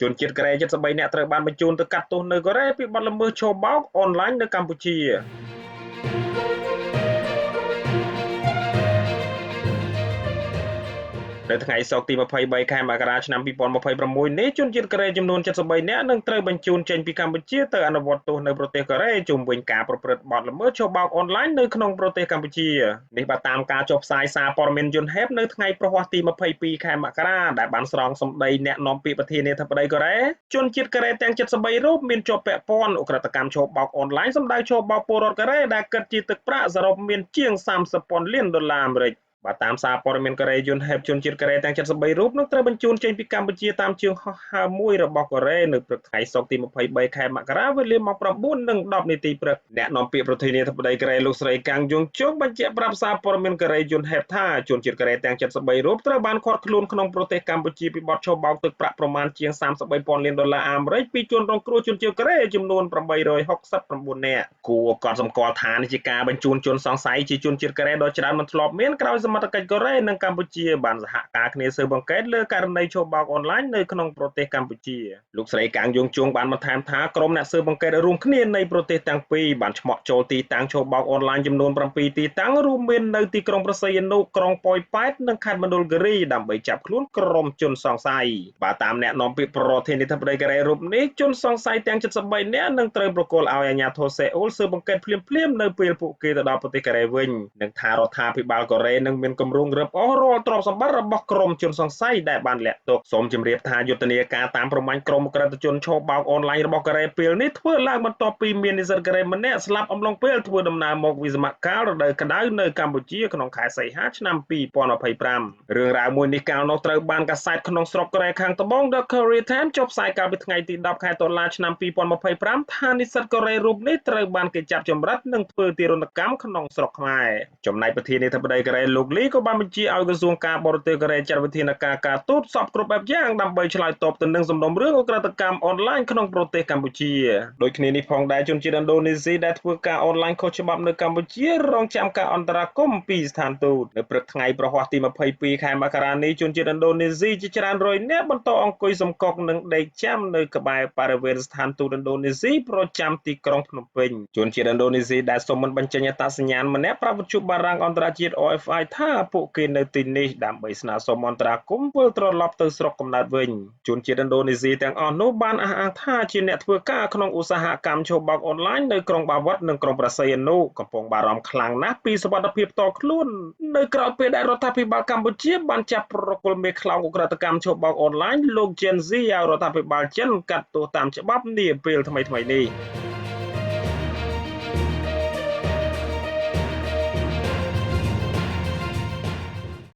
ជនជាតិកូរ៉េ73នាក់ត្រូវបានបញ្ជូនទៅកាត់ទោសនៅកូរ៉េពីបទល្មើសឆបោកអនឡាញនៅកម្ពុជានៅថ្ងៃសុក្រទី23ខែមករាឆ្នាំ2026នេះជនជាតិកូរ៉េចំនួន73នាក់នឹងត្រូវបញ្ជូនចេញពីកម្ពុជាទៅអនុវត្តទោសនៅប្រទេសកូរ៉េជុំវិញការប្រព្រឹត្តបទល្មើសឆបោកអនឡាញនៅក្នុងប្រទេសកម្ពុជានេះបើតាមការចុះផ្សាយសារព័ត៌មានយន្តហេបនៅថ្ងៃប្រហ័សទី22ខែមករាដែលបានស្រង់សម្ដីអ្នកនាំពាក្យប្រធានាធិបតីកូរ៉េជនជាតិកូរ៉េទាំង73រូបមានជាប់ពាក់ព័ន្ធឧក្រិដ្ឋកម្មឆបោកអនឡាញសម្ដៅឆបោកពលរដ្ឋកូរ៉េដែលគិតជាទឹកប្រាក់សរុបមានជាង$30,000 លានអាមេរិកបើតាមសារព័ត៌មានកូរ៉េយន្តហេបជនជាតិកូរ៉េទាំង73រូបនឹងត្រូវបញ្ជូនចេញពីកម្ពុជាតាមជើងហោះហើរមួយរបស់កូរ៉េនៅព្រឹកថ្ងៃសុក្រទី23ខែមករាវេលាម៉ោង 9:10 នាទីព្រឹកអ្នកនាំពាក្យប្រធានាធិបតីកូរ៉េលោកស្រីកាំងយុងជុងបញ្ជាក់ប្រាប់សារព័ត៌មានកូរ៉េយន្តហេបថាជនជាតិកូរ៉េទាំង73រូបត្រូវបានឃាត់ខ្លួនក្នុងប្រទេសកម្ពុជាពីបទឆបោកទឹកប្រាក់ប្រមាណជាង$33,000 លានអាមេរិកពីជនរងគ្រោះជនជាតិកូរ៉េចំនួន869នាក់គួរកត់សម្គាល់ថានេះជាការបញ្ជូនជនសង្ស័យជាជនជាតិកូរ៉េដ៏ច្រើនមិនធ្លាប់មានក្រោយសមត្ថកិច្ចកូរ៉េនិងកម្ពុជាបានសហការគ្នាស៊ើបអង្កេតលើករណីឆបោកអនឡាញនៅក្នុងប្រទេសកម្ពុជាលោកស្រីកាំងយុងជុងបានបន្ថែមថាក្រុមអ្នកស៊ើបអង្កេតរួមគ្នានៃប្រទេសទាំងពីរបានឆ្មក់ចូលទីតាំងឆបោកអនឡាញចំនួន7ទីតាំងរួមមាននៅទីក្រុងព្រះសីហនុក្រុងប៉ោយប៉ែតនិងខេត្តមណ្ឌលគិរីដើម្បីចាប់ខ្លួនក្រុមជនសង្ស័យបើតាមអ្នកនាំពាក្យប្រធានាធិបតីកូរ៉េរូបនេះជនសង្ស័យទាំង73នាក់នឹងត្រូវប្រគល់ឲ្យអាជ្ញាធរសេអ៊ុលស៊ើបអង្កេតភ្លាមៗនៅពេលពួកគេទៅដល់ប្រទេសកូរ៉េវិញនិងថារដ្ឋាភិបាលកូរ៉េនឹងមានគម្រោងរឹបអូសរាល់ទ្រព្យសម្បត្តិរបស់ក្រុមជនសង្ស័យដែលបានលាក់ទុកសូមជម្រាបថាយុទ្ធនាការតាមប្រមាញ់ក្រុមក្រិតជនឆបោកអនឡាញរបស់កូរ៉េពេលនេះធ្វើឡើងបន្ទាប់ពីមាននិស្សិតកូរ៉េម្នាក់ស្លាប់អំឡុងពេលធ្វើដំណើរមកវិស្សមកាលរដូវក្តៅនៅកម្ពុជាក្នុងខែសីហាឆ្នាំ2025រឿងរ៉ាវមួយនេះកាលនោះត្រូវបានកាសែតក្នុងស្រុកកូរ៉េខាងត្បូង The Korea Times ចុះផ្សាយកាលពីថ្ងៃទី10ខែតុលាឆ្នាំ2025ថានិស្សិតកូរ៉េរូបនេះត្រូវបានគេចាប់ចម្រិតនិងធ្វើទារុណកម្មក្នុងស្រុកខ្មែរចំណែកប្រធានាធិបតីកូរ៉េលោកលីក៏បានបញ្ជាឲ្យក្រសួងការបរទេសកូរ៉េចាត់វិធានការការទូតសពគ្រប់បែបយ៉ាងដើម្បីឆ្លើយតបទៅនឹងសំណុំរឿងឧក្រិដ្ឋកម្មអនឡាញក្នុងប្រទេសកម្ពុជាដូចគ្នានេះផងដែរជនជាតិឥណ្ឌូនេស៊ីដែលធ្វើការអនឡាញខុសច្បាប់នៅកម្ពុជារងចាំការអន្តរាគមន៍ពីស្ថានទូតនៅព្រឹកថ្ងៃប្រហ័សទី22ខែមករានេះជនជាតិឥណ្ឌូនេស៊ីជាច្រើនរយនាក់បន្តអង្គុយសំកកនិងដេកចាំនៅក្បែរបរិវេណស្ថានទូតឥណ្ឌូនេស៊ីប្រចាំទីក្រុងភ្នំពេញជនជាតិឥណ្ឌូនេស៊ីដែលសូមមិនបញ្ចេញអត្តសញ្ញាណម្នាក់ប្រាប់វិទ្យុបារាំងអន្តរជាតិ OFI ថាពួកគេនៅទីនេះដើម្បីស្នើសុំអន្តរាគមន៍វិលត្រឡប់ទៅស្រុកកំណើតវិញជនជាតិឥណ្ឌូនេស៊ីទាំងអស់នោះបានអះអាងថាជាអ្នកធ្វើការក្នុងឧស្សាហកម្មឆបោកអនឡាញនៅក្រុងបាវិតនិងក្រុងព្រះសីហនុកំពុងបារម្ភខ្លាំងណាស់ពីសុវត្ថិភាពផ្ទាល់ខ្លួននៅក្រៅពេលដែលរដ្ឋាភិបាលកម្ពុជាបានចាប់ប្រគល់មេខ្លោងឧក្រិដ្ឋកម្មឆបោកអនឡាញលោកជេនស៊ីឲ្យរដ្ឋាភិបាលចិនកាត់ទោសតាមច្បាប់នាពេលថ្មីៗនេះ